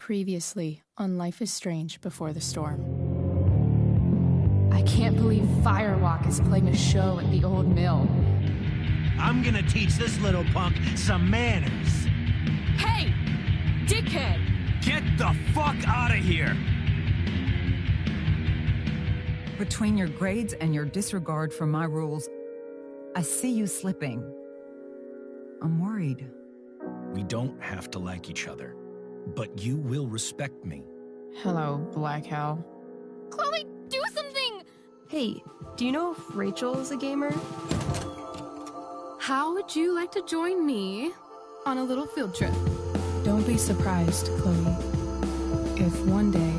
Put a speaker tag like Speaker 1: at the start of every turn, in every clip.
Speaker 1: Previously on Life is Strange Before the Storm. I can't believe Firewalk is playing a show at the old mill.
Speaker 2: I'm gonna teach this little punk some manners.
Speaker 1: Hey! Dickhead!
Speaker 2: Get the fuck out of here!
Speaker 3: Between your grades and your disregard for my rules, I see you slipping. I'm worried.
Speaker 4: We don't have to like each other, but you will respect me.
Speaker 1: Hello, Black Hell.
Speaker 5: Chloe, do something! Hey, do you know if Rachel is a gamer? How would you like to join me on a little field trip?
Speaker 1: Don't be surprised, Chloe, if one day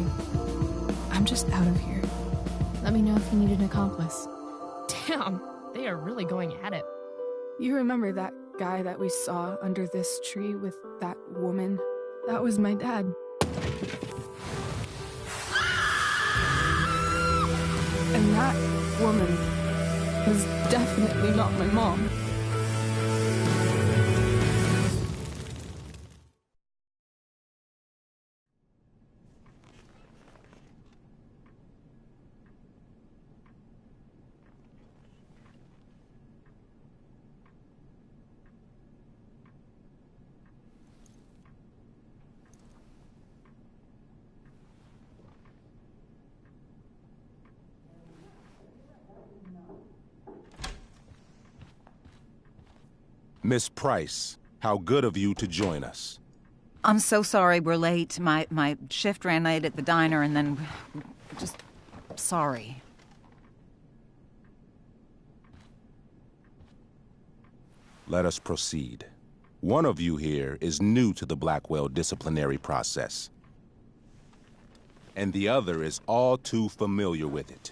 Speaker 1: I'm just out of here. Let me know if you need an accomplice.
Speaker 5: Damn, they are really going at it.
Speaker 1: You remember that guy that we saw under this tree with that woman? That was my dad. And that woman was definitely not my mom.
Speaker 6: Miss Price, how good of you to join us.
Speaker 3: I'm so sorry we're late. My shift ran late at the diner and then... just... sorry.
Speaker 6: Let us proceed. One of you here is new to the Blackwell disciplinary process, and the other is all too familiar with it.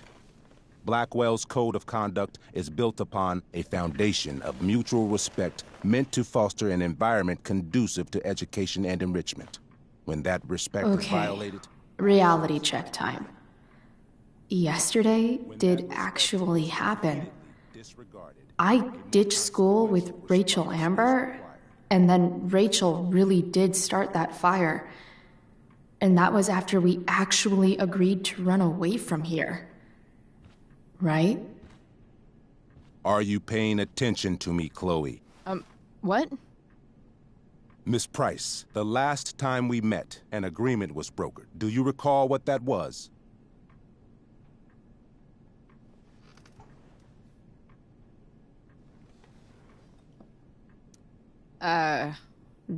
Speaker 6: Blackwell's code of conduct is built upon a foundation of mutual respect meant to foster an environment conducive to education and enrichment. When that respect is violated...
Speaker 7: Reality check time. Yesterday did actually happen. I ditched school with Rachel Amber, and then Rachel really did start that fire. And that was after we actually agreed to run away from here. Right?
Speaker 6: Are you paying attention to me, Chloe?
Speaker 1: What?
Speaker 6: Miss Price, the last time we met, an agreement was brokered. Do you recall what that was?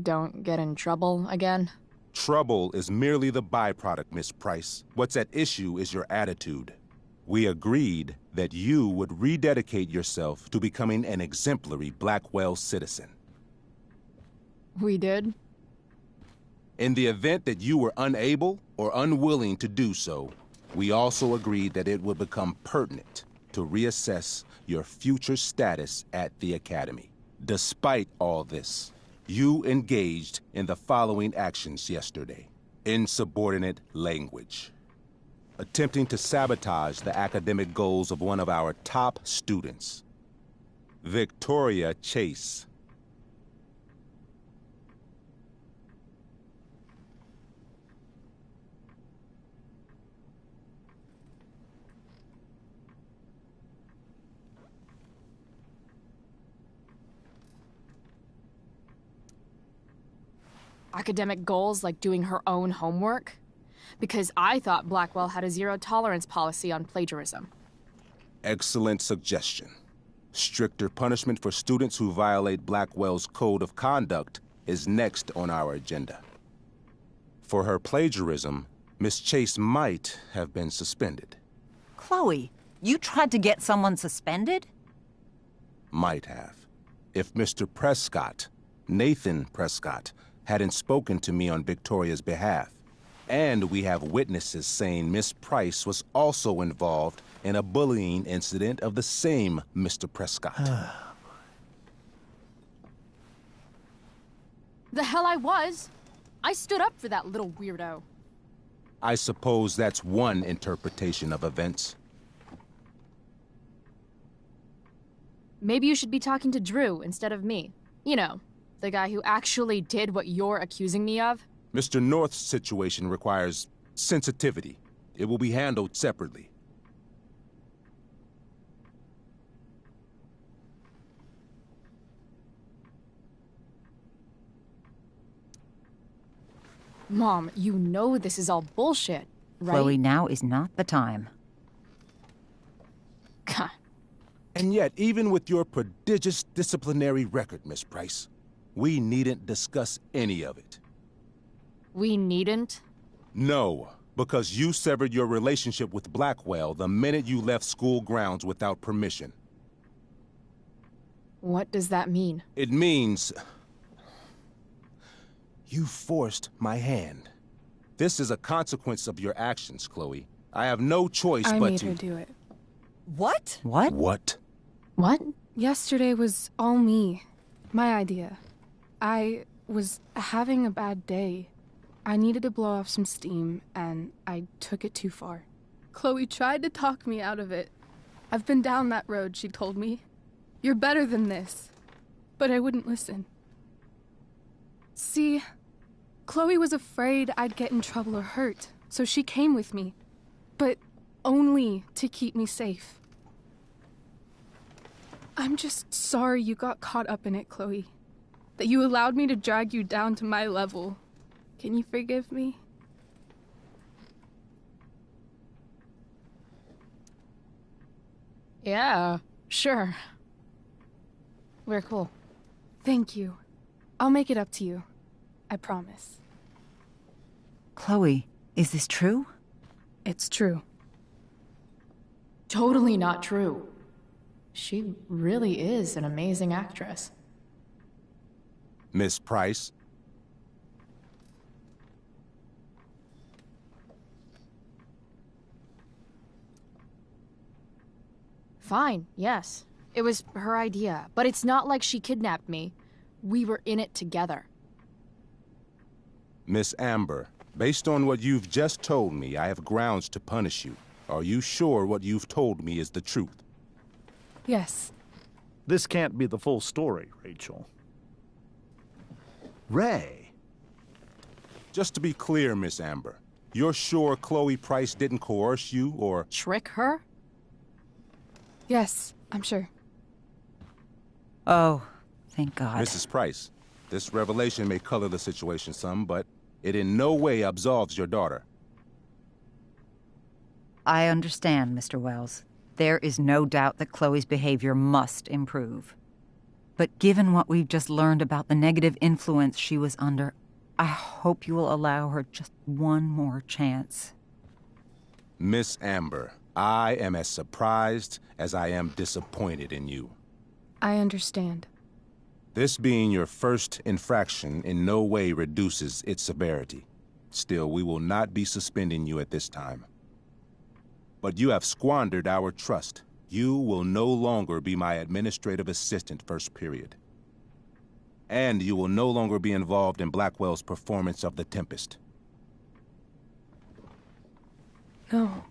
Speaker 1: Don't get in trouble again?
Speaker 6: Trouble is merely the byproduct, Miss Price. What's at issue is your attitude. We agreed that you would rededicate yourself to becoming an exemplary Blackwell citizen.
Speaker 1: We did?
Speaker 6: In the event that you were unable or unwilling to do so, we also agreed that it would become pertinent to reassess your future status at the Academy. Despite all this, you engaged in the following actions yesterday. Insubordinate language. Attempting to sabotage the academic goals of one of our top students, Victoria Chase.
Speaker 1: Academic goals like doing her own homework? Because I thought Blackwell had a zero-tolerance policy on plagiarism.
Speaker 6: Excellent suggestion. Stricter punishment for students who violate Blackwell's code of conduct is next on our agenda. For her plagiarism, Miss Chase might have been suspended.
Speaker 3: Chloe, you tried to get someone suspended?
Speaker 6: Might have. If Mr. Prescott, Nathan Prescott, hadn't spoken to me on Victoria's behalf. And we have witnesses saying Miss Price was also involved in a bullying incident of the same Mr. Prescott.
Speaker 1: The hell I was! I stood up for that little weirdo.
Speaker 6: I suppose that's one interpretation of events.
Speaker 1: Maybe you should be talking to Drew instead of me. You know, the guy who actually did what you're accusing me of.
Speaker 6: Mr. North's situation requires sensitivity. It will be handled separately.
Speaker 8: Mom, you know this is all bullshit, right?
Speaker 3: Chloe, now is not the time.
Speaker 8: God.
Speaker 6: And yet, even with your prodigious disciplinary record, Miss Price, we needn't discuss any of it.
Speaker 8: We needn't?
Speaker 6: No, because you severed your relationship with Blackwell the minute you left school grounds without permission.
Speaker 8: What does that mean?
Speaker 6: It means you forced my hand. This is a consequence of your actions, Chloe. I have no choice
Speaker 1: I
Speaker 6: but
Speaker 1: made
Speaker 6: to...
Speaker 1: her do it.
Speaker 3: What? What?
Speaker 6: What?
Speaker 8: What?
Speaker 1: Yesterday was all me. My idea. I was having a bad day. I needed to blow off some steam, and I took it too far. Chloe tried to talk me out of it. I've been down that road, she told me. You're better than this. But I wouldn't listen. See, Chloe was afraid I'd get in trouble or hurt, so she came with me. But only to keep me safe. I'm just sorry you got caught up in it, Chloe. That you allowed me to drag you down to my level. Can you forgive me?
Speaker 8: Yeah, sure. We're cool.
Speaker 1: Thank you. I'll make it up to you. I promise.
Speaker 3: Chloe, is this true?
Speaker 1: It's true.
Speaker 7: Totally not true. She really is an amazing actress.
Speaker 6: Miss Price?
Speaker 8: Fine, yes. It was her idea, but it's not like she kidnapped me. We were in it together.
Speaker 6: Miss Amber, based on what you've just told me, I have grounds to punish you. Are you sure what you've told me is the truth?
Speaker 1: Yes.
Speaker 9: This can't be the full story, Rachel. Ray.
Speaker 6: Just to be clear, Miss Amber, you're sure Chloe Price didn't coerce you or...
Speaker 8: Trick her?
Speaker 1: Yes, I'm sure.
Speaker 3: Oh, thank God.
Speaker 6: Mrs. Price, this revelation may color the situation some, but it in no way absolves your daughter.
Speaker 3: I understand, Mr. Wells. There is no doubt that Chloe's behavior must improve. But given what we've just learned about the negative influence she was under, I hope you will allow her just one more chance.
Speaker 6: Miss Amber, I am as surprised as I am disappointed in you.
Speaker 1: I understand.
Speaker 6: This being your first infraction in no way reduces its severity. Still, we will not be suspending you at this time. But you have squandered our trust. You will no longer be my administrative assistant first period. And you will no longer be involved in Blackwell's performance of The Tempest.
Speaker 1: No.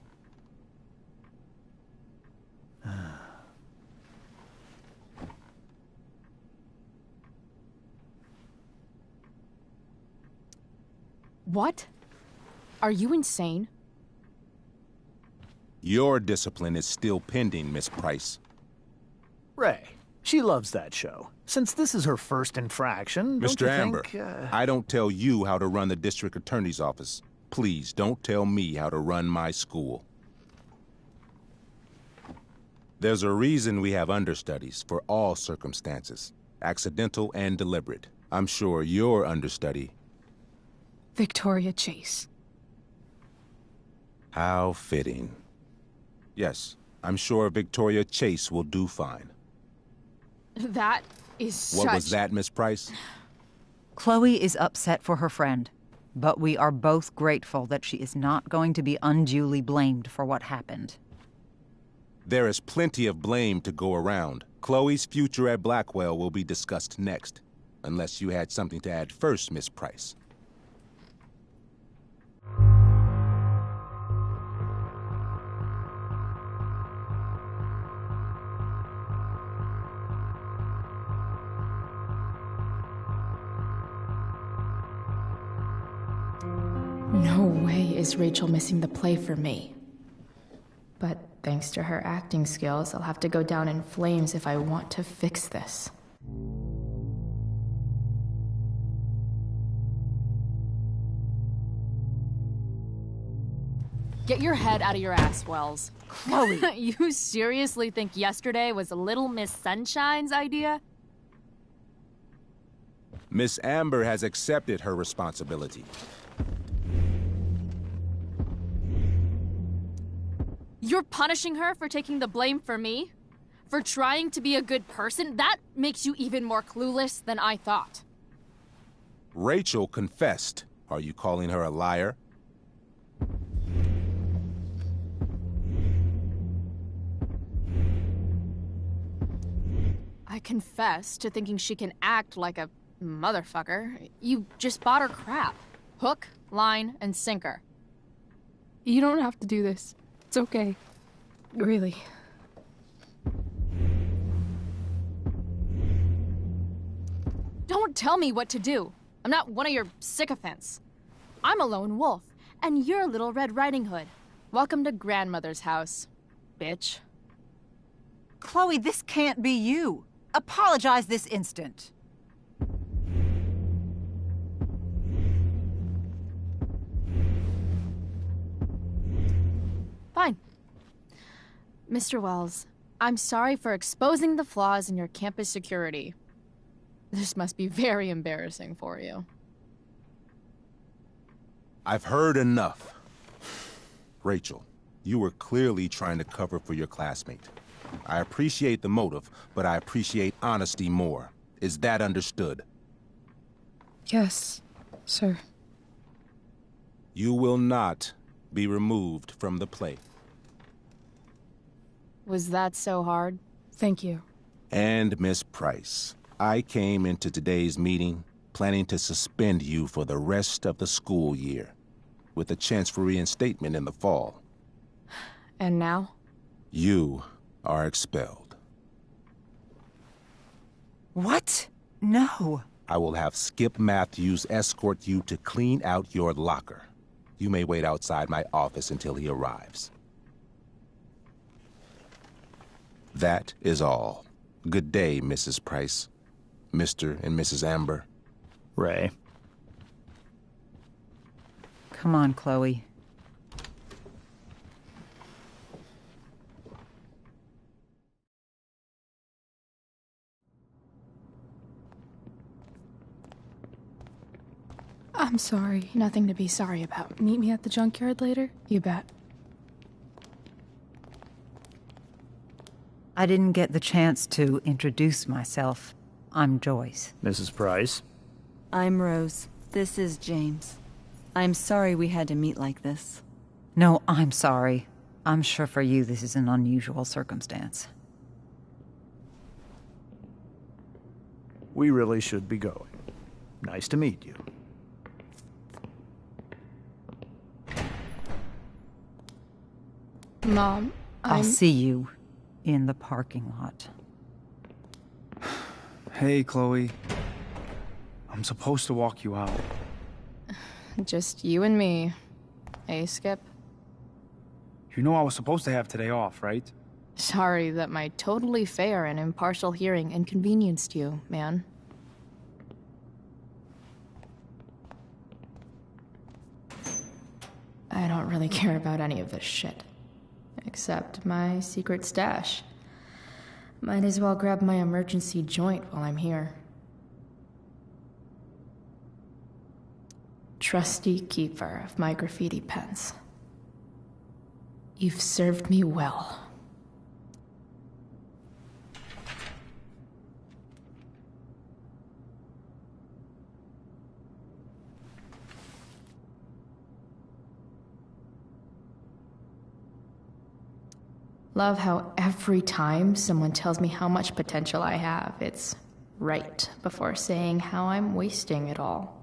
Speaker 8: What? Are you insane?
Speaker 6: Your discipline is still pending, Miss Price.
Speaker 9: Ray, she loves that show. Since this is her first infraction, don't
Speaker 6: Mr.
Speaker 9: you
Speaker 6: Amber,
Speaker 9: think,
Speaker 6: I don't tell you how to run the district attorney's office. Please don't tell me how to run my school. There's a reason we have understudies for all circumstances, accidental and deliberate. I'm sure your understudy...
Speaker 1: Victoria Chase.
Speaker 6: How fitting. Yes, I'm sure Victoria Chase will do fine.
Speaker 8: That is
Speaker 6: What was that, Miss Price?
Speaker 3: Chloe is upset for her friend, but we are both grateful that she is not going to be unduly blamed for what happened.
Speaker 6: There is plenty of blame to go around. Chloe's future at Blackwell will be discussed next. Unless you had something to add first, Miss Price.
Speaker 7: No way is Rachel missing the play for me. But thanks to her acting skills, I'll have to go down in flames if I want to fix this.
Speaker 8: Get your head out of your ass, Wells.
Speaker 3: Chloe!
Speaker 8: You seriously think yesterday was Little Miss Sunshine's idea?
Speaker 6: Miss Amber has accepted her responsibility.
Speaker 8: You're punishing her for taking the blame for me? For trying to be a good person? That makes you even more clueless than I thought.
Speaker 6: Rachel confessed. Are you calling her a liar?
Speaker 8: I confess to thinking she can act like a motherfucker. You just bought her crap. Hook, line, and sinker.
Speaker 1: You don't have to do this. It's okay. Really.
Speaker 8: Don't tell me what to do. I'm not one of your sycophants. I'm a lone wolf, and you're Little Red Riding Hood. Welcome to grandmother's house, bitch.
Speaker 3: Chloe, this can't be you. Apologize this instant.
Speaker 8: Fine. Mr. Wells, I'm sorry for exposing the flaws in your campus security. This must be very embarrassing for you.
Speaker 6: I've heard enough. Rachel, you were clearly trying to cover for your classmate. I appreciate the motive, but I appreciate honesty more. Is that understood?
Speaker 1: Yes, sir.
Speaker 6: You will not be removed from the play.
Speaker 8: Was that so hard?
Speaker 1: Thank you.
Speaker 6: And Miss Price, I came into today's meeting planning to suspend you for the rest of the school year, with a chance for reinstatement in the fall.
Speaker 8: And now?
Speaker 6: You are expelled.
Speaker 3: What? No.
Speaker 6: I will have Skip Matthews escort you to clean out your locker. You may wait outside my office until he arrives. That is all. Good day, Mrs. Price. Mr. and Mrs. Amber.
Speaker 9: Ray.
Speaker 3: Come on, Chloe.
Speaker 1: I'm sorry.
Speaker 7: Nothing to be sorry about.
Speaker 1: Meet me at the junkyard later?
Speaker 7: You bet.
Speaker 3: I didn't get the chance to introduce myself. I'm Joyce.
Speaker 9: Mrs. Price.
Speaker 10: I'm Rose. This is James. I'm sorry we had to meet like this.
Speaker 3: No, I'm sorry. I'm sure for you this is an unusual circumstance.
Speaker 9: We really should be going. Nice to meet you.
Speaker 1: Mom,
Speaker 3: I'll see you in the parking lot.
Speaker 11: Hey, Chloe. I'm supposed to walk you out.
Speaker 8: Just you and me. Hey, Skip?
Speaker 11: You know I was supposed to have today off, right?
Speaker 8: Sorry that my totally fair and impartial hearing inconvenienced you, man.
Speaker 7: I don't really care about any of this shit. Except my secret stash. Might as well grab my emergency joint while I'm here. Trusty keeper of my graffiti pens. You've served me well. Love how every time someone tells me how much potential I have, it's right before saying how I'm wasting it all.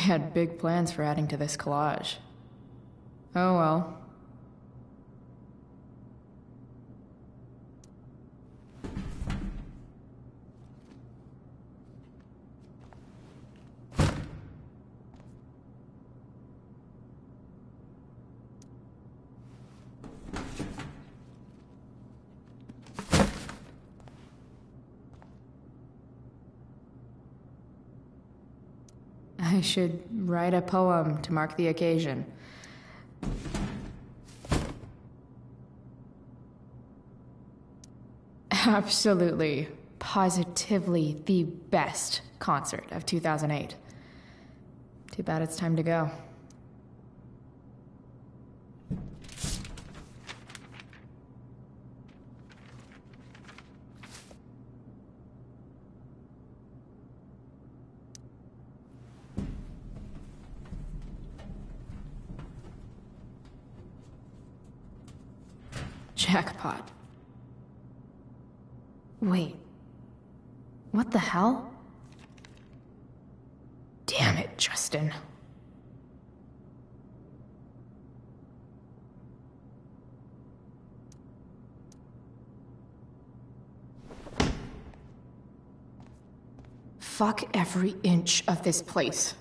Speaker 7: had big plans for adding to this collage. Oh well. I should write a poem to mark the occasion. Absolutely, positively the best concert of 2008. Too bad it's time to go. Jackpot. Wait. What the hell? Damn it, Justin. Fuck every inch of this place.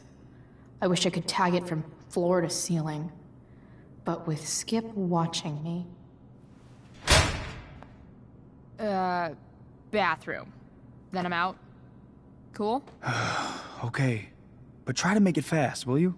Speaker 7: I wish I could tag it from floor to ceiling. But with Skip watching me...
Speaker 8: Bathroom. Then I'm out. Cool?
Speaker 11: Okay, but try to make it fast, will you?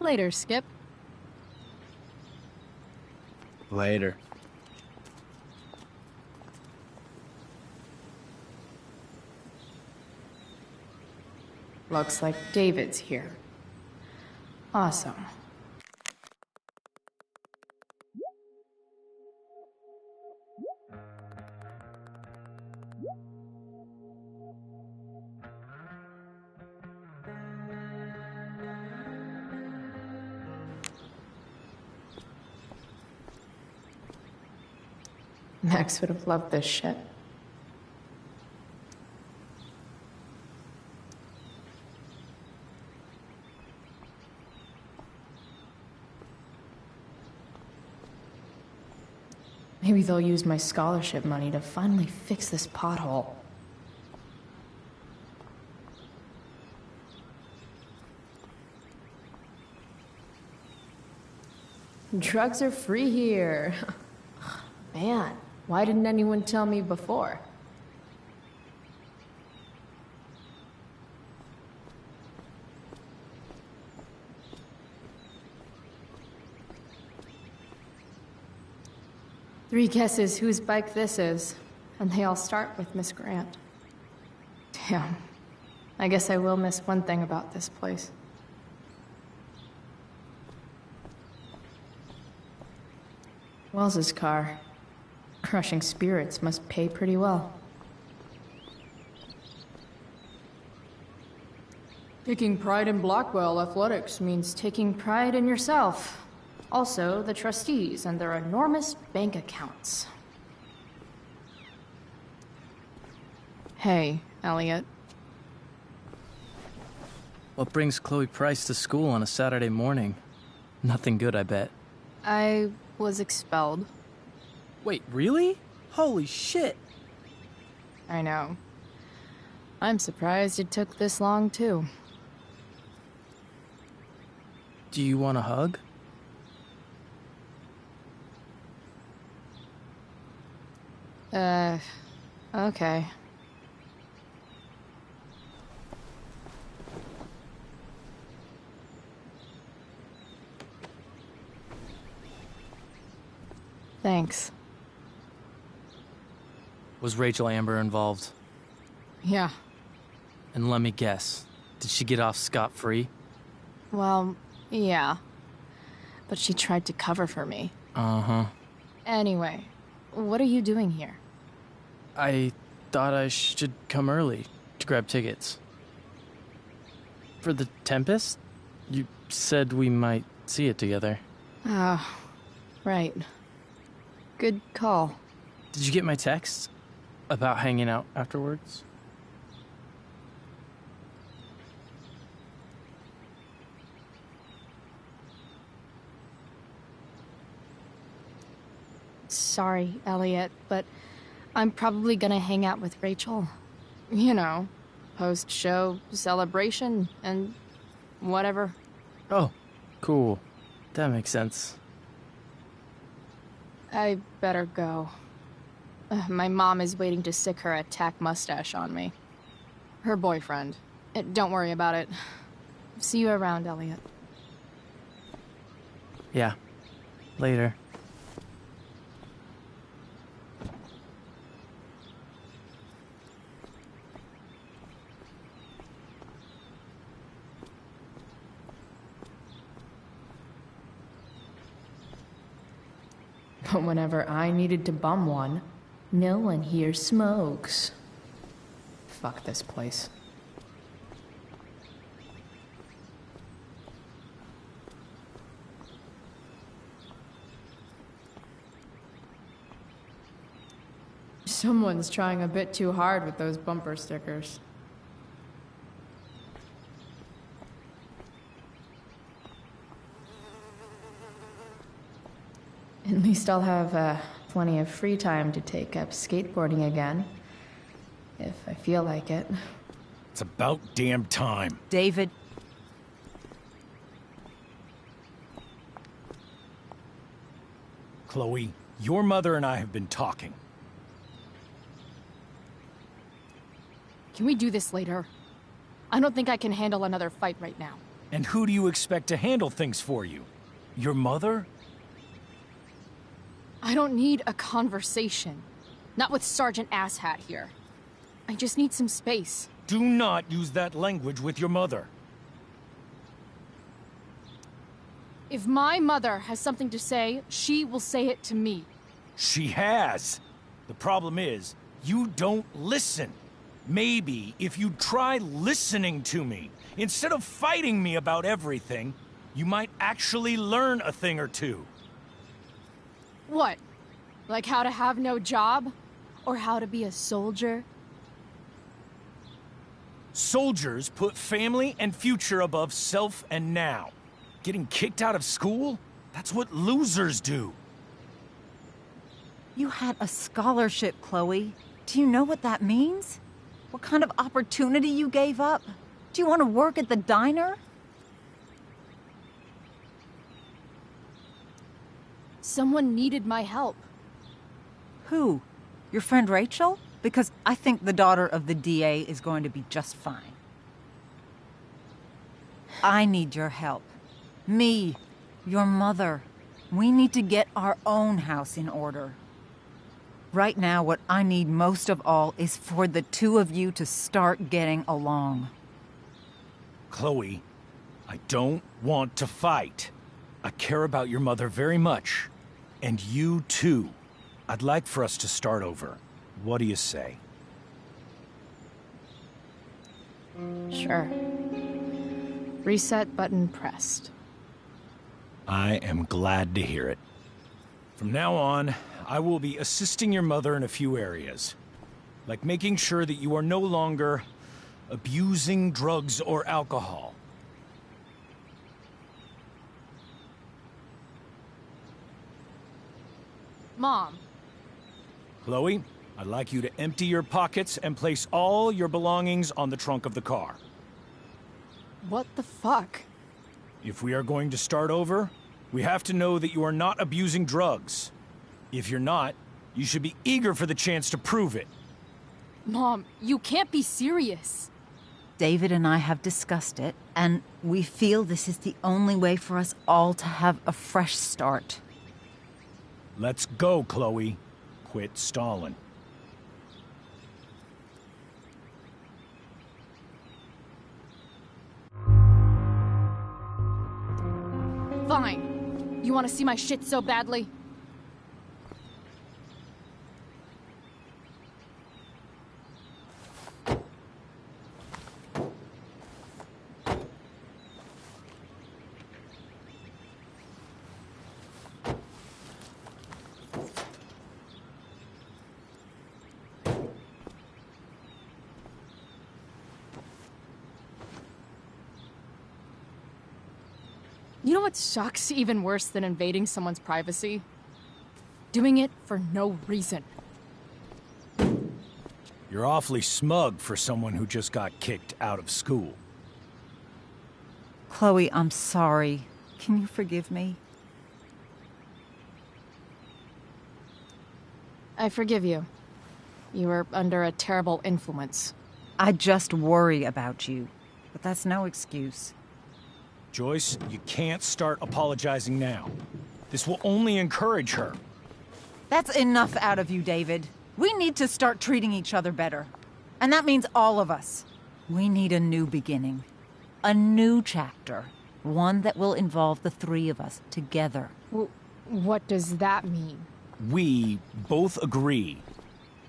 Speaker 8: Later, Skip.
Speaker 11: Later.
Speaker 7: Looks like David's here. Awesome. Max would have loved this shit. Maybe they'll use my scholarship money to finally fix this pothole. Drugs are free here. Man, why didn't anyone tell me before? Three guesses whose bike this is, and they all start with Miss Grant. Damn. I guess I will miss one thing about this place. Wells's car. Crushing spirits must pay pretty well. Taking pride in Blackwell athletics means taking pride in yourself. Also, the trustees and their enormous bank accounts. Hey, Elliot.
Speaker 12: What brings Chloe Price to school on a Saturday morning? Nothing good, I bet.
Speaker 8: I was expelled.
Speaker 12: Wait, really? Holy shit!
Speaker 8: I know. I'm surprised it took this long, too.
Speaker 12: Do you want a hug?
Speaker 8: Okay. Thanks.
Speaker 12: Was Rachel Amber involved?
Speaker 8: Yeah.
Speaker 12: And let me guess, did she get off scot-free?
Speaker 8: Well, yeah. But she tried to cover for me.
Speaker 12: Uh-huh.
Speaker 8: Anyway, what are you doing here?
Speaker 12: I thought I should come early to grab tickets. For the Tempest? You said we might see it together.
Speaker 8: Oh, right. Good call.
Speaker 12: Did you get my text about hanging out afterwards?
Speaker 8: Sorry, Elliot, but I'm probably gonna hang out with Rachel. You know, post-show celebration and whatever.
Speaker 12: Oh, cool. That makes sense.
Speaker 8: I better go. My mom is waiting to sick her attack mustache on me. Her boyfriend. Don't worry about it. See you around, Elliot.
Speaker 12: Yeah. Later.
Speaker 7: But whenever I needed to bum one, no one here smokes. Fuck this place. Someone's trying a bit too hard with those bumper stickers. At least I'll have plenty of free time to take up skateboarding again. If I feel like it.
Speaker 4: It's about damn time.
Speaker 3: David.
Speaker 4: Chloe, your mother and I have been talking.
Speaker 8: Can we do this later? I don't think I can handle another fight right now.
Speaker 4: And who do you expect to handle things for you? Your mother?
Speaker 8: I don't need a conversation. Not with Sergeant Asshat here. I just need some space.
Speaker 4: Do not use that language with your mother.
Speaker 8: If my mother has something to say, she will say it to me.
Speaker 4: She has. The problem is, you don't listen. Maybe if you try listening to me, instead of fighting me about everything, you might actually learn a thing or two.
Speaker 8: What? Like how to have no job? Or how to be a soldier?
Speaker 4: Soldiers put family and future above self and now. Getting kicked out of school? That's what losers do.
Speaker 3: You had a scholarship, Chloe. Do you know what that means? What kind of opportunity you gave up? Do you want to work at the diner?
Speaker 8: Someone needed my help.
Speaker 3: Who? Your friend Rachel? Because I think the daughter of the DA is going to be just fine. I need your help. Me, your mother. We need to get our own house in order. Right now, what I need most of all is for the two of you to start getting along.
Speaker 4: Chloe, I don't want to fight. I care about your mother very much. And you too. I'd like for us to start over. What do you say?
Speaker 8: Sure. Reset button pressed.
Speaker 4: I am glad to hear it. From now on, I will be assisting your mother in a few areas. Like making sure that you are no longer abusing drugs or alcohol.
Speaker 8: Mom.
Speaker 4: Chloe, I'd like you to empty your pockets and place all your belongings on the trunk of the car.
Speaker 8: What the fuck?
Speaker 4: If we are going to start over, we have to know that you are not abusing drugs. If you're not, you should be eager for the chance to prove it.
Speaker 8: Mom, you can't be serious.
Speaker 3: David and I have discussed it, and we feel this is the only way for us all to have a fresh start.
Speaker 4: Let's go, Chloe. Quit stalling.
Speaker 8: Fine. You want to see my shit so badly? You know what sucks even worse than invading someone's privacy? Doing it for no reason.
Speaker 4: You're awfully smug for someone who just got kicked out of school.
Speaker 3: Chloe, I'm sorry. Can you forgive me?
Speaker 8: I forgive you. You were under a terrible influence.
Speaker 3: I just worry about you, but that's no excuse.
Speaker 4: Joyce, you can't start apologizing now. This will only encourage her.
Speaker 3: That's enough out of you, David. We need to start treating each other better. And that means all of us. We need a new beginning. A new chapter. One that will involve the three of us together.
Speaker 8: What does that mean?
Speaker 4: We both agree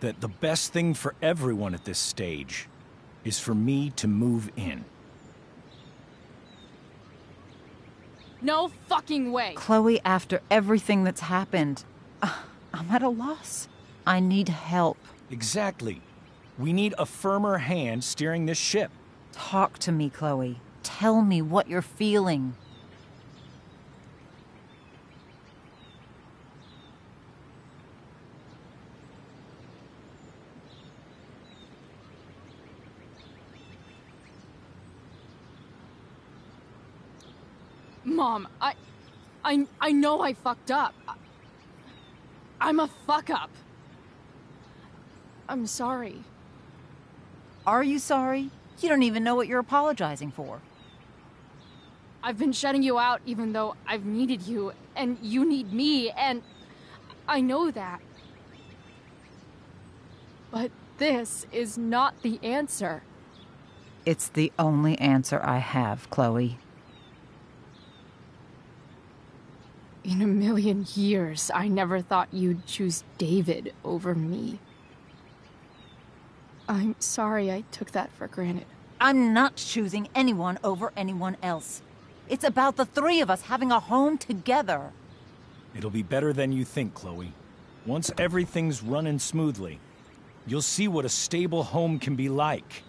Speaker 4: that the best thing for everyone at this stage is for me to move in.
Speaker 8: No fucking way!
Speaker 3: Chloe, after everything that's happened, I'm at a loss. I need help.
Speaker 4: Exactly. We need a firmer hand steering this ship.
Speaker 3: Talk to me, Chloe. Tell me what you're feeling.
Speaker 8: Mom, I know I fucked up. I'm a fuck-up. I'm sorry.
Speaker 3: Are you sorry? You don't even know what you're apologizing for.
Speaker 8: I've been shutting you out even though I've needed you, and you need me, and I know that. But this is not the answer.
Speaker 3: It's the only answer I have, Chloe.
Speaker 8: In a million years, I never thought you'd choose David over me. I'm sorry I took that for granted.
Speaker 3: I'm not choosing anyone over anyone else. It's about the three of us having a home together.
Speaker 4: It'll be better than you think, Chloe. Once everything's running smoothly, you'll see what a stable home can be like.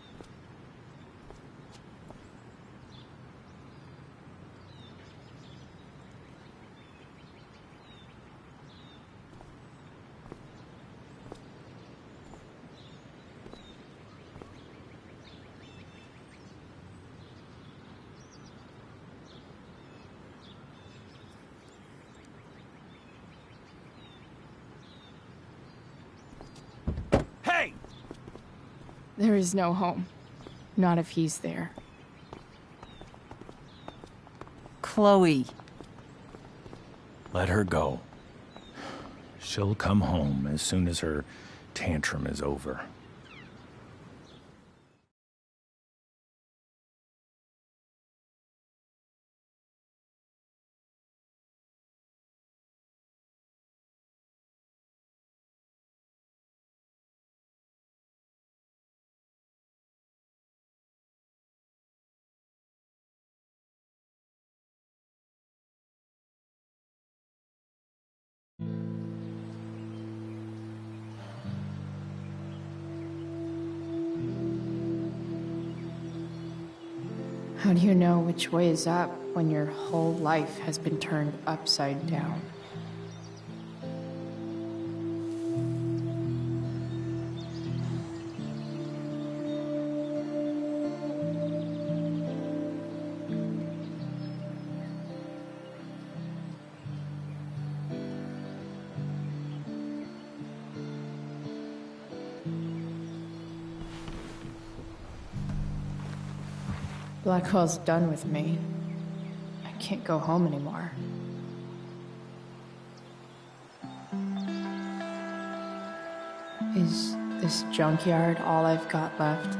Speaker 1: There is no home. Not if he's there.
Speaker 3: Chloe.
Speaker 4: Let her go. She'll come home as soon as her tantrum is over.
Speaker 7: How do you know which way is up when your whole life has been turned upside down? Blackwell's done with me. I can't go home anymore. Is this junkyard all I've got left?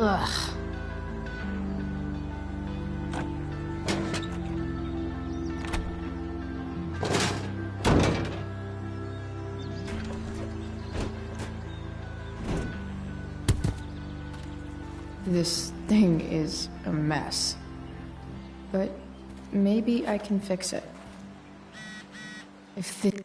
Speaker 7: Ugh. This thing is a mess. But maybe I can fix it. If the...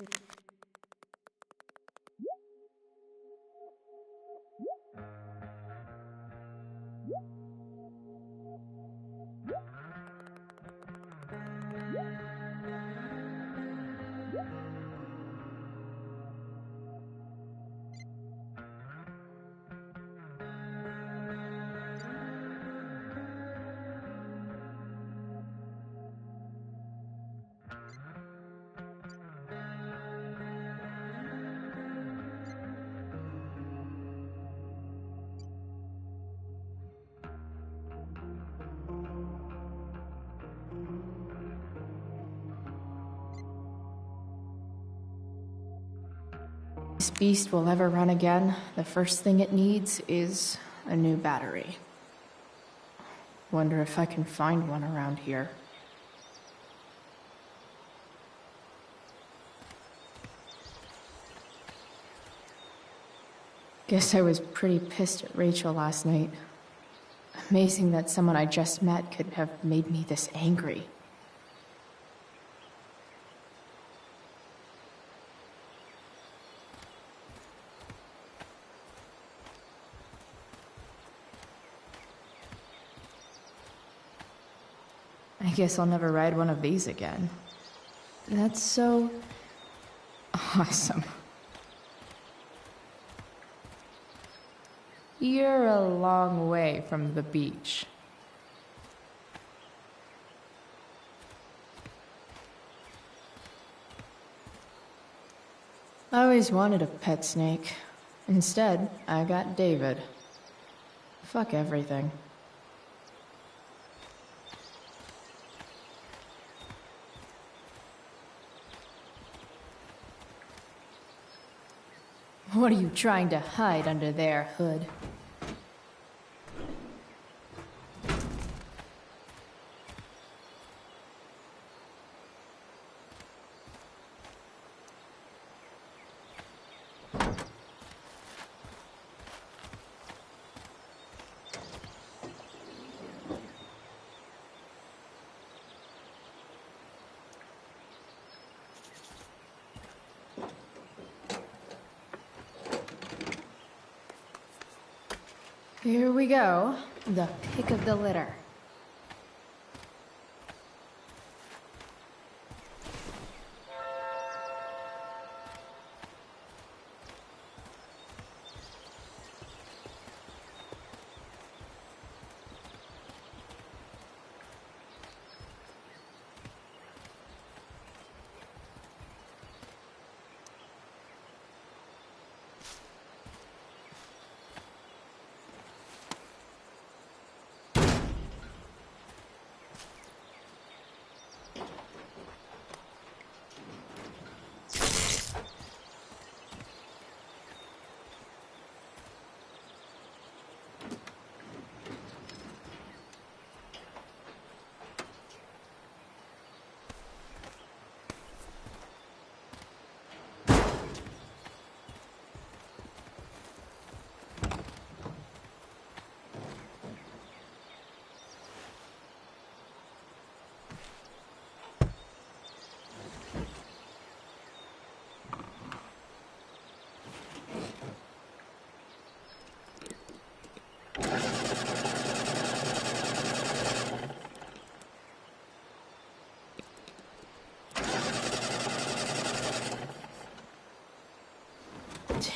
Speaker 7: This beast will ever run again, the first thing it needs is a new battery. Wonder if I can find one around here. Guess I was pretty pissed at Rachel last night. Amazing that someone I just met could have made me this angry. I guess I'll never ride one of these again. That's so... awesome. You're a long way from the beach. I always wanted a pet snake. Instead, I got David. Fuck everything. What are you trying to hide under there, Hood? Here we go. The pick of the litter.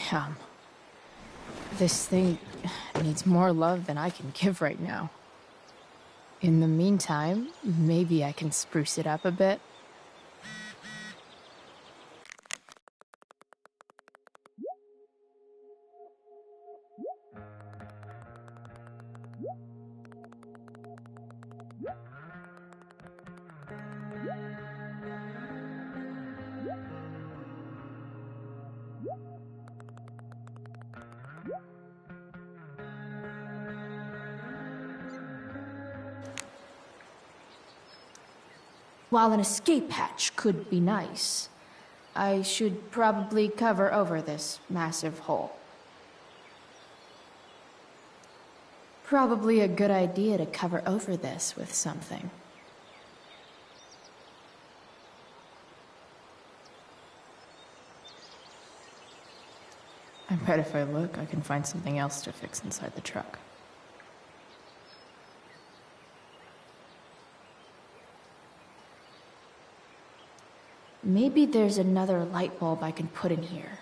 Speaker 7: Damn. This thing needs more love than I can give right now. In the meantime, maybe I can spruce it up a bit. While an escape hatch could be nice, I should probably cover over this massive hole. Probably a good idea to cover over this with something. I bet if I look, I can find something else to fix inside the truck. Maybe there's another light bulb I can put in here.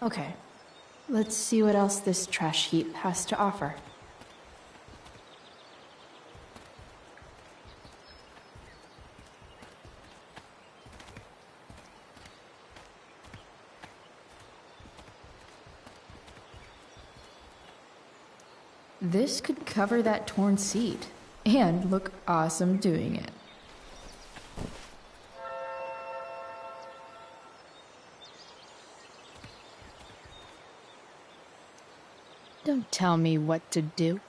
Speaker 7: Okay, let's see what else this trash heap has to offer. This could cover that torn seat, and look awesome doing it. Don't tell me what to do.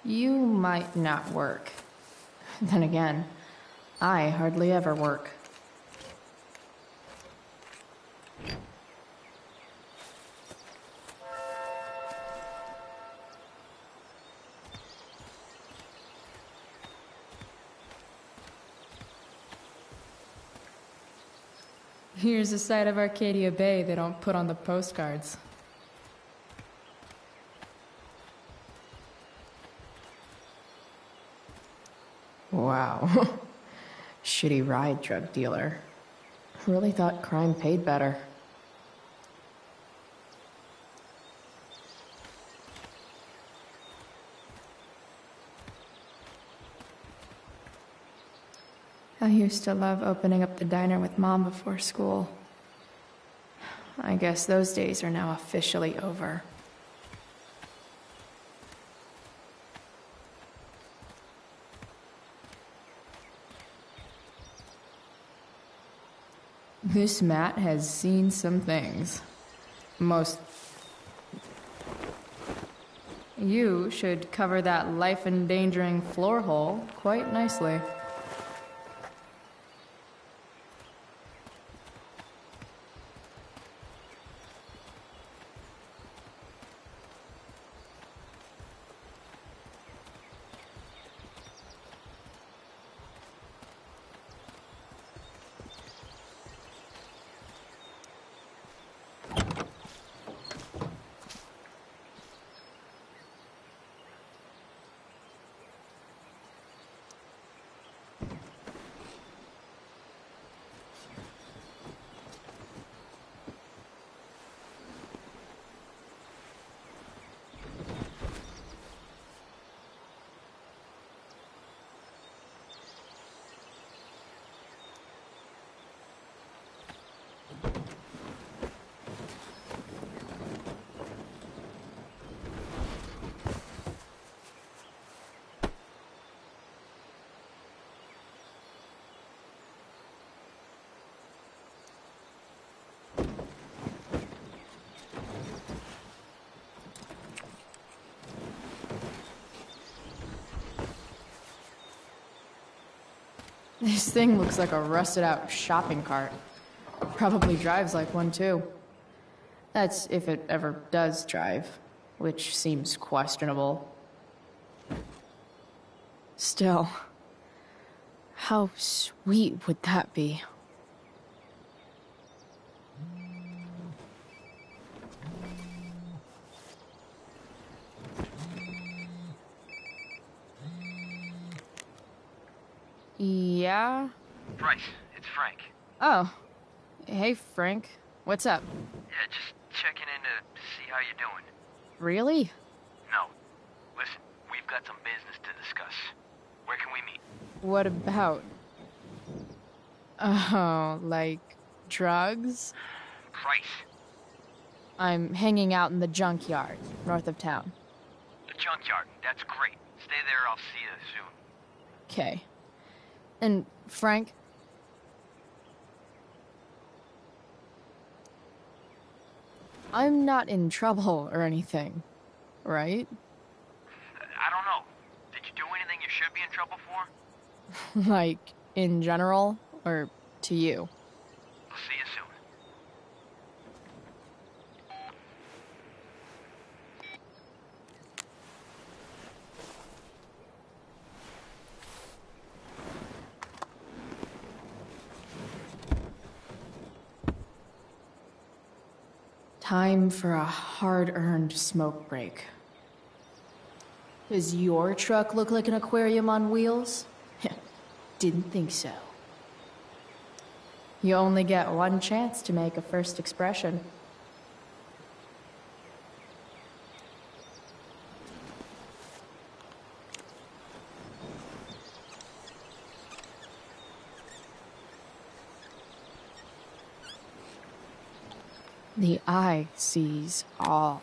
Speaker 7: You might not work. Then again, I hardly ever work. Here's a side of Arcadia Bay they don't put on the postcards. Wow. Shitty ride drug dealer. Really thought crime paid better. I used to love opening up the diner with Mom before school. I guess those days are now officially over. This mat has seen some things. You should cover that life-endangering floor hole quite nicely. This thing looks like a rusted-out shopping cart. Probably drives like one, too. That's if it ever does drive, which seems questionable. Still, how sweet would that be? Yeah?
Speaker 13: Bryce, it's Frank.
Speaker 8: Oh. Hey, Frank. What's up?
Speaker 13: Yeah, just checking in to see how you're doing.
Speaker 8: Really?
Speaker 13: No. Listen, we've got some business to discuss. Where can we meet?
Speaker 8: What about? Oh, like drugs?
Speaker 13: Bryce.
Speaker 8: I'm hanging out in the junkyard, north of town.
Speaker 13: The junkyard, that's great. Stay there, I'll see you soon.
Speaker 8: Okay. And, Frank? I'm not in trouble or anything, right?
Speaker 13: I don't know. Did you do anything you should be in trouble for?
Speaker 8: Like, in general, or to you?
Speaker 13: I'll see you soon.
Speaker 7: Time for a hard-earned smoke break. Does your truck look like an aquarium on wheels? Didn't think so. You only get one chance to make a first expression. The eye sees all.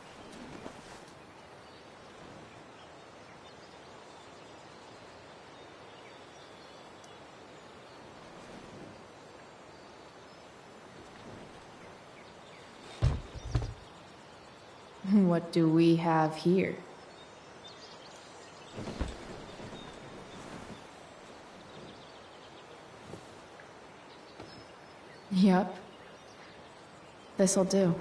Speaker 7: What do we have here? Yep. This'll do.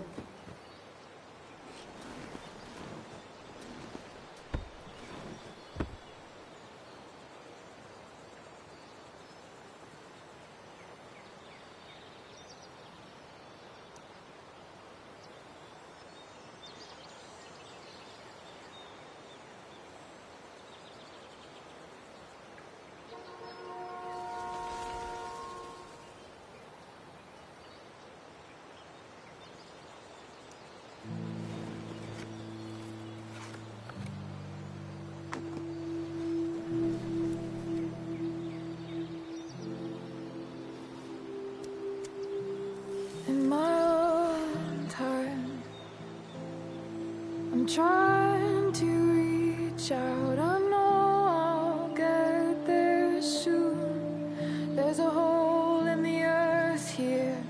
Speaker 1: trying to reach out. I know I'll get there soon. There's a hole in the earth here,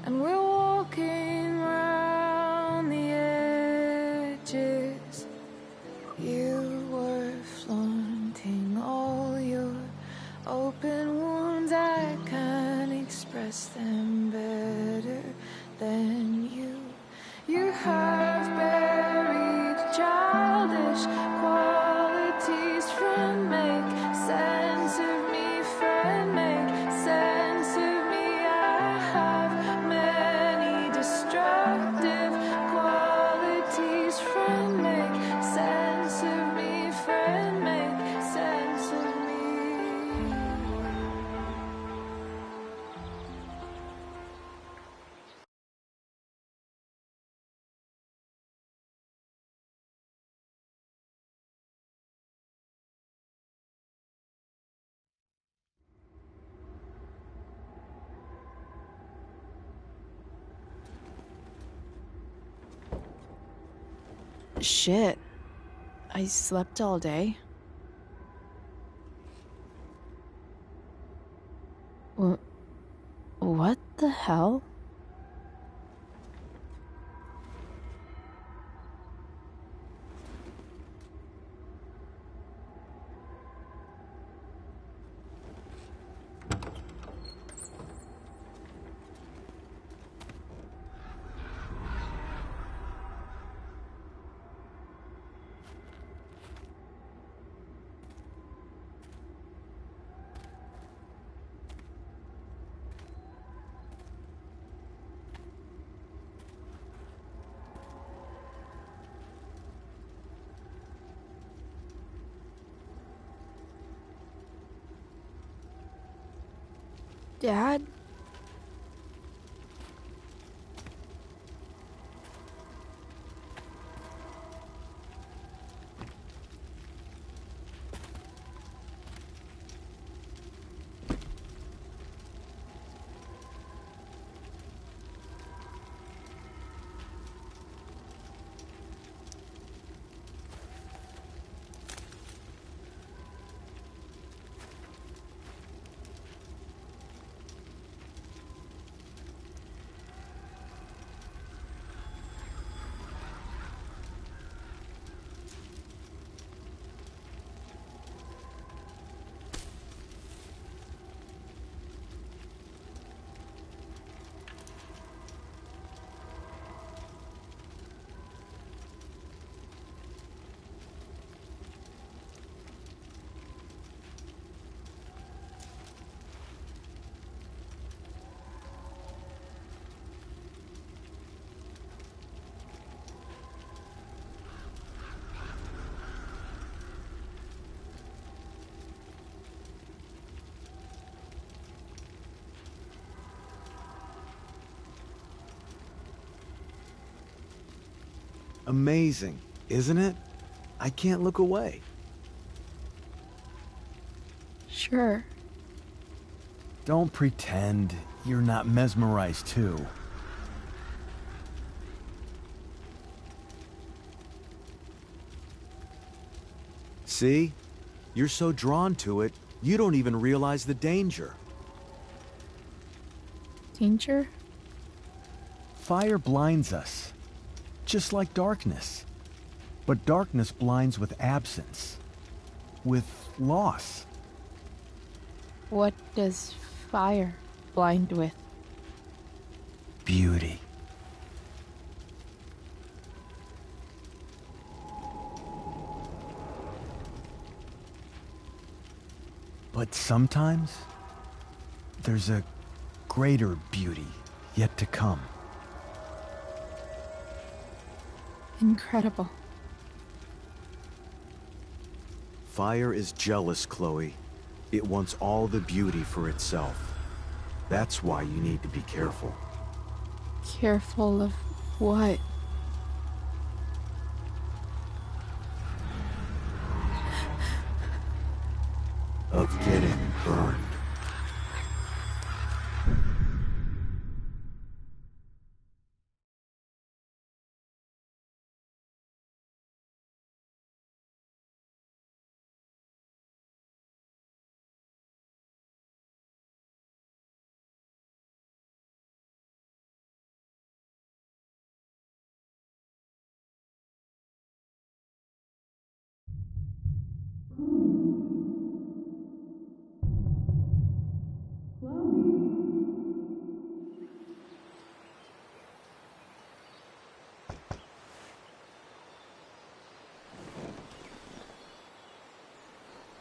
Speaker 1: and we're walking around the edges. You were flaunting all your open wounds. I can't express them better than you. You have buried childish qualities. Friend, make sense of me. Friend, make sense of me. I have many destructive qualities. Friend, make sense of me. Friend, make sense of me. Shit. I slept all day. What the hell? Dad?
Speaker 9: Amazing, isn't it? I can't look away.
Speaker 1: Sure.
Speaker 9: Don't pretend you're not mesmerized too. See? You're so drawn to it, you don't even realize the danger.
Speaker 1: Danger?
Speaker 9: Fire blinds us, just like darkness. But darkness blinds with absence, with loss.
Speaker 1: What does fire blind with?
Speaker 9: Beauty. But sometimes, there's a greater beauty yet to come.
Speaker 1: Incredible.
Speaker 9: Fire is jealous, Chloe. It wants all the beauty for itself. That's why you need to be careful.
Speaker 1: Careful of what?
Speaker 9: Of getting burned.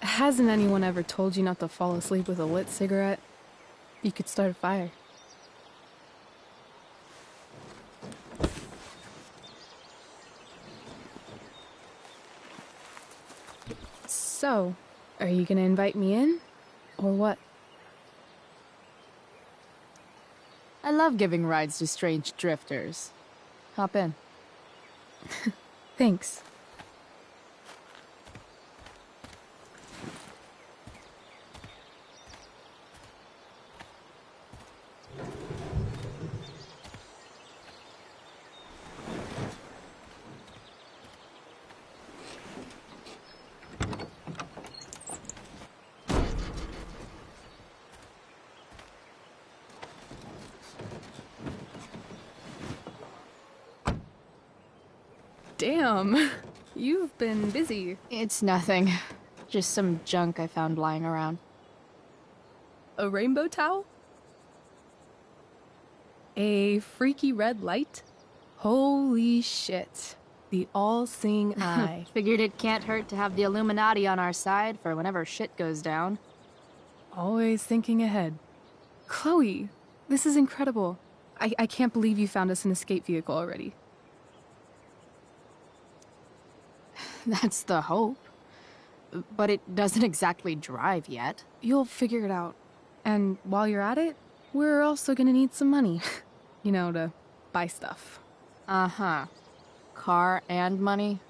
Speaker 1: Hasn't anyone ever told you not to fall asleep with a lit cigarette? You could start a fire. So, are you gonna invite me in? Or what?
Speaker 8: I love giving rides to strange drifters. Hop in.
Speaker 1: Thanks. Damn, you've been busy.
Speaker 8: It's nothing. Just some junk I found lying around.
Speaker 1: A rainbow towel? A freaky red light? Holy shit. The all-seeing eye.
Speaker 8: Figured it can't hurt to have the Illuminati on our side for whenever shit goes down.
Speaker 1: Always thinking ahead. Chloe, this is incredible. I can't believe you found us an escape vehicle already.
Speaker 8: That's the hope. But it doesn't exactly drive yet.
Speaker 1: You'll figure it out. And while you're at it, we're also gonna need some money. You know, to buy stuff.
Speaker 8: Uh-huh. Car and money?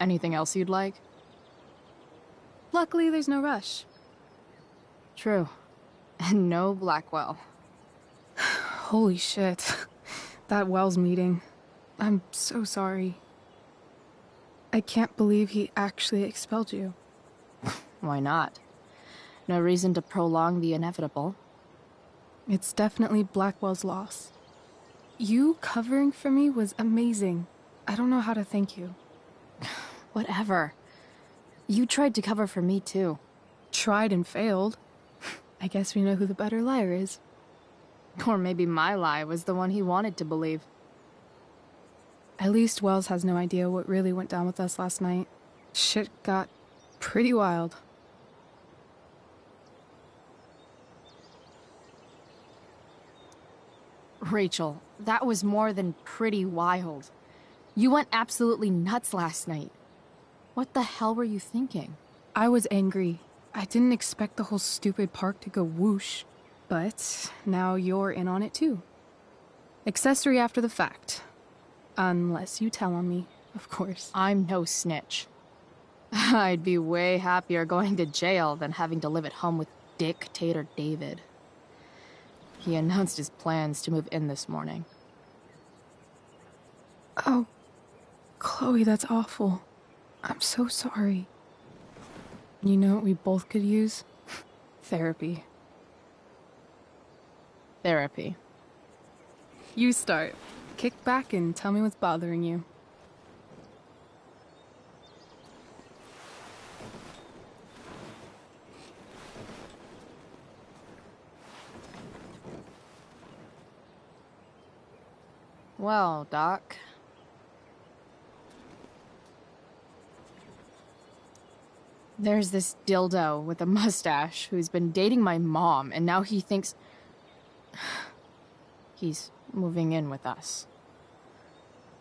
Speaker 8: Anything else you'd like?
Speaker 1: Luckily, there's no rush.
Speaker 8: True. And no Blackwell.
Speaker 1: Holy shit. That Wells meeting. I'm so sorry. I can't believe he actually expelled you.
Speaker 8: Why not? No reason to prolong the inevitable.
Speaker 1: It's definitely Blackwell's loss. You covering for me was amazing. I don't know how to thank you.
Speaker 8: Whatever. You tried to cover for me, too.
Speaker 1: Tried and failed. I guess we know who the better liar is.
Speaker 8: Or maybe my lie was the one he wanted to believe.
Speaker 1: At least Wells has no idea what really went down with us last night. Shit got pretty wild.
Speaker 8: Rachel, that was more than pretty wild. You went absolutely nuts last night. What the hell were you thinking?
Speaker 1: I was angry. I didn't expect the whole stupid park to go whoosh. But now you're in on it too. Accessory after the fact. Unless you tell on me, of course.
Speaker 8: I'm no snitch. I'd be way happier going to jail than having to live at home with Dictator David. He announced his plans to move in this morning.
Speaker 1: Oh, Chloe, that's awful. I'm so sorry. You know what we both could use? Therapy.
Speaker 8: Therapy.
Speaker 1: You start. Kick back and tell me what's bothering you.
Speaker 8: Well, Doc. There's this dildo with a mustache who's been dating my mom, and now he thinks he's moving in with us.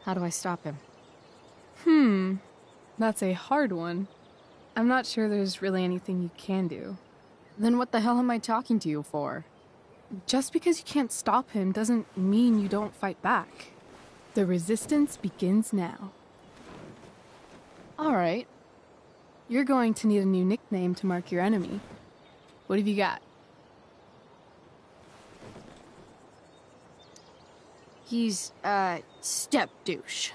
Speaker 8: How do I stop him?
Speaker 1: That's a hard one. I'm not sure there's really anything you can do.
Speaker 8: Then what the hell am I talking to you for?
Speaker 1: Just because you can't stop him doesn't mean you don't fight back. The resistance begins now.
Speaker 8: All right.
Speaker 1: You're going to need a new nickname to mark your enemy. What have you got?
Speaker 8: He's, step douche.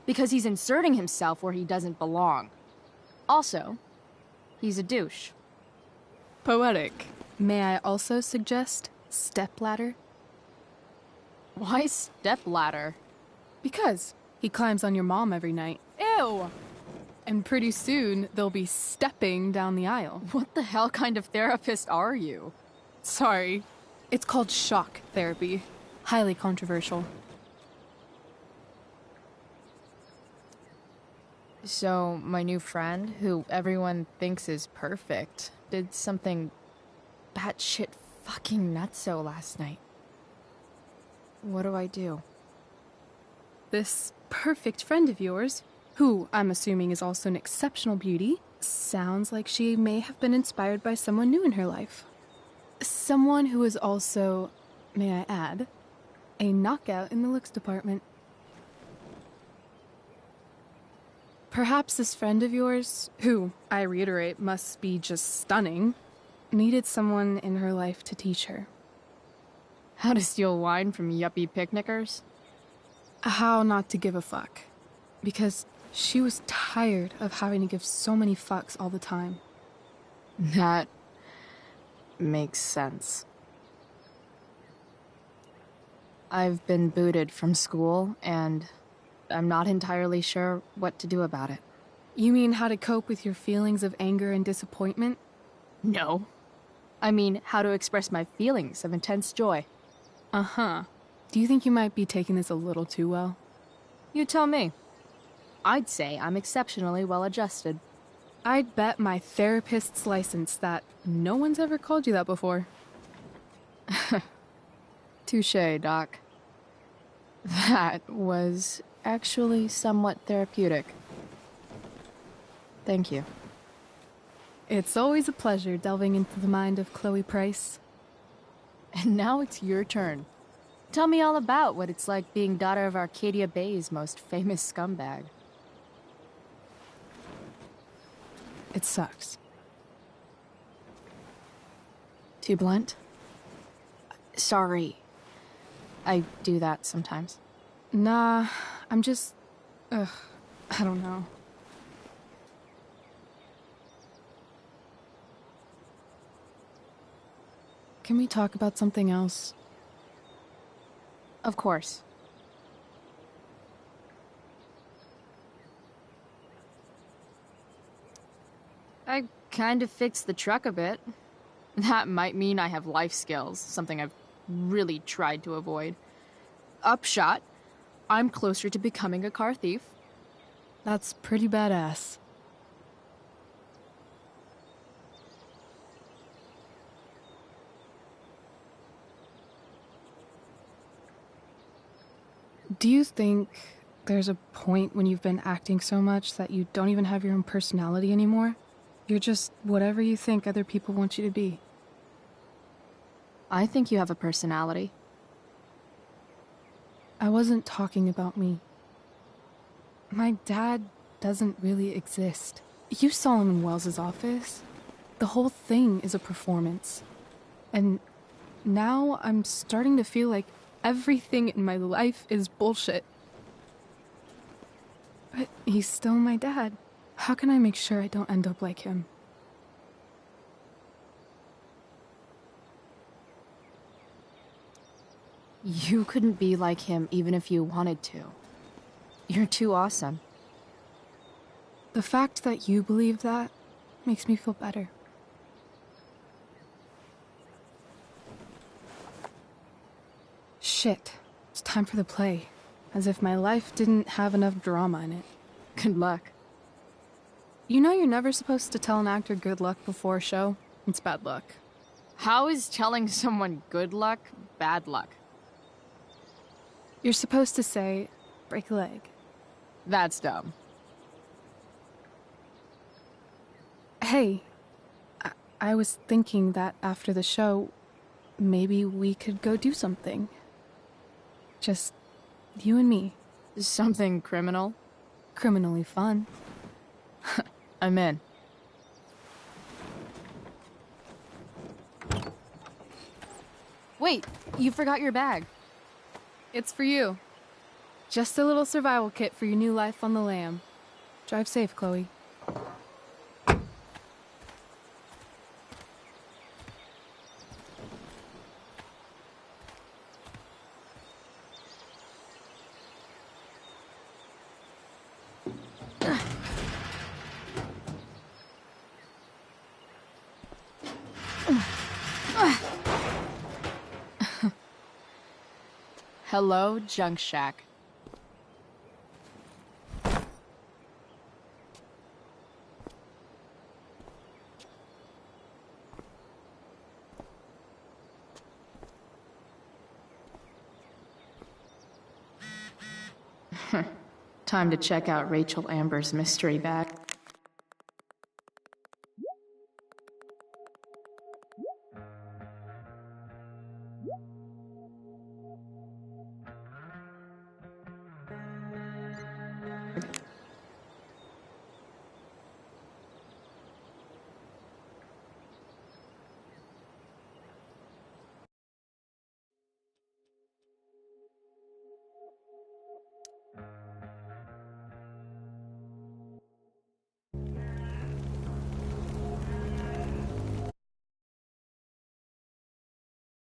Speaker 8: Because he's inserting himself where he doesn't belong. Also, he's a douche.
Speaker 1: Poetic. May I also suggest stepladder?
Speaker 8: Why stepladder?
Speaker 1: Because he climbs on your mom every night.
Speaker 8: Ew!
Speaker 1: And pretty soon, they'll be stepping down the aisle.
Speaker 8: What the hell kind of therapist are you?
Speaker 1: Sorry. It's called shock therapy. Highly controversial.
Speaker 8: So, my new friend, who everyone thinks is perfect, did something batshit fucking nutso last night. What do I do?
Speaker 1: This perfect friend of yours, who I'm assuming is also an exceptional beauty, sounds like she may have been inspired by someone new in her life. Someone who is also, may I add, a knockout in the looks department. Perhaps this friend of yours, who, I reiterate, must be just stunning, needed someone in her life to teach her.
Speaker 8: How to steal wine from yuppie picnickers?
Speaker 1: How not to give a fuck. Because she was tired of having to give so many fucks all the time.
Speaker 8: That makes sense. I've been booted from school, and I'm not entirely sure what to do about it.
Speaker 1: You mean how to cope with your feelings of anger and disappointment?
Speaker 8: No. I mean how to express my feelings of intense joy.
Speaker 1: Uh-huh. Do you think you might be taking this a little too well?
Speaker 8: You tell me. I'd say I'm exceptionally well adjusted.
Speaker 1: I'd bet my therapist's license that no one's ever called you that before.
Speaker 8: Touché, Doc. That was actually somewhat therapeutic. Thank you.
Speaker 1: It's always a pleasure delving into the mind of Chloe Price.
Speaker 8: And now it's your turn. Tell me all about what it's like being daughter of Arcadia Bay's most famous scumbag.
Speaker 1: It sucks.
Speaker 8: Too blunt? Sorry. I do that sometimes.
Speaker 1: Nah, I'm just... I don't know. Can we talk about something else?
Speaker 8: Of course. I kind of fixed the truck a bit. That might mean I have life skills, something I've really tried to avoid. Upshot, I'm closer to becoming a car thief.
Speaker 1: That's pretty badass. Do you think there's a point when you've been acting so much that you don't even have your own personality anymore? You're just whatever you think other people want you to be.
Speaker 8: I think you have a personality.
Speaker 1: I wasn't talking about me. My dad doesn't really exist. You saw him in Wells's office. The whole thing is a performance. And now I'm starting to feel like everything in my life is bullshit. But he's still my dad. How can I make sure I don't end up like him?
Speaker 8: You couldn't be like him even if you wanted to. You're too awesome.
Speaker 1: The fact that you believe that makes me feel better. Shit. It's time for the play. As if my life didn't have enough drama in it.
Speaker 8: Good luck.
Speaker 1: You know you're never supposed to tell an actor good luck before a show? It's bad luck.
Speaker 8: How is telling someone good luck bad luck?
Speaker 1: You're supposed to say, break a leg.
Speaker 8: That's dumb.
Speaker 1: Hey, I was thinking that after the show, maybe we could go do something. Just you and me.
Speaker 8: Something criminal?
Speaker 1: Criminally fun.
Speaker 8: I'm in. Wait, you forgot your bag.
Speaker 1: It's for you. Just a little survival kit for your new life on the lam. Drive safe, Chloe.
Speaker 8: Hello, Junk Shack.
Speaker 7: Time to check out Rachel Amber's mystery bag.